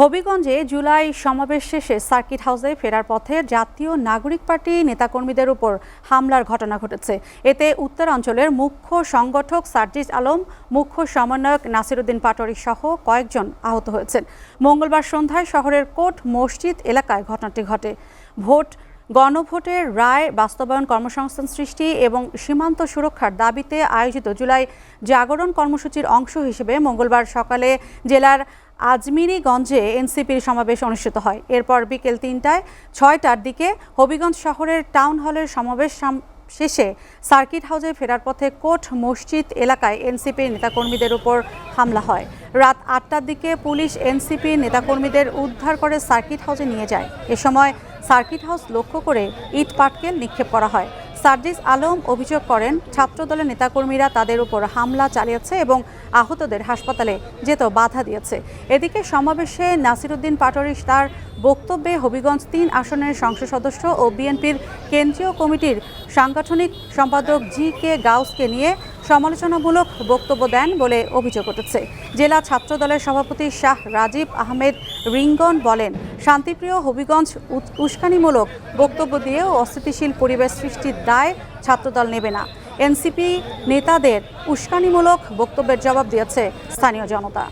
হবিগঞ্জে জুলাই সমাবেশ শেষে সার্কিট হাউসে ফেরার পথে জাতীয় নাগরিক পার্টি নেতাকর্মীদের উপর হামলার ঘটনা ঘটেছে। এতে উত্তরাঞ্চলের মুখ্য সংগঠক সার্জিস আলম, মুখ্য সমন্বয়ক নাসিরউদ্দিন পাটোয়ারী সহ কয়েকজন আহত হয়েছেন। মঙ্গলবার সন্ধ্যায় শহরের কোট মসজিদ এলাকায় ঘটনাটি ঘটে। গণভোটের রায় বাস্তবায়ন, কর্মসংস্থান সৃষ্টি এবং সীমান্ত সুরক্ষার দাবিতে আয়োজিত জুলাই জাগরণ কর্মসূচির অংশ হিসেবে মঙ্গলবার সকালে জেলার আজমিরিগঞ্জে এনসিপির সমাবেশ অনুষ্ঠিত হয়। এরপর বিকেল 6টার দিকে হবিগঞ্জ শহরের টাউন হলের সমাবেশ শেষে সার্কিট হাউসে ফেরার পথে কোট মসজিদ এলাকায় এনসিপির নেতাকর্মীদের উপর হামলা হয়। রাত 8টার দিকে পুলিশ এনসিপির নেতাকর্মীদের উদ্ধার করে সার্কিট হাউসে নিয়ে যায়। এ সময় সার্কিট হাউস লক্ষ্য করে ইট পাটকেল নিক্ষেপ করা হয়। সার্জিস আলম অভিযোগ করেন, ছাত্রদলের নেতাকর্মীরা তাদের উপর হামলা চালিয়েছে এবং আহতদের হাসপাতালে যেতে বাধা দিয়েছে। এদিকে সমাবেশে নাসিরউদ্দিন পাটোয়ারী তার বক্তব্যে হবিগঞ্জ 3 আসনের সংসদ সদস্য ও বিএনপির কেন্দ্রীয় কমিটির সাংগঠনিক সম্পাদক জি.কে. গাউসকে নিয়ে সমালোচনামূলক বক্তব্য দেন বলে অভিযোগ উঠেছে। জেলা ছাত্রদলের সভাপতি শাহ রাজীব আহমেদ রিঙ্গন বলেন, শান্তিপ্রিয় হবিগঞ্জ উস্কানিমূলক বক্তব্য দিয়েও অস্থিতিশীল পরিবেশ সৃষ্টির দায় ছাত্রদল নেবে না। এনসিপি নেতাদের উস্কানিমূলক বক্তব্যের জবাব দিয়েছে স্থানীয় জনতা।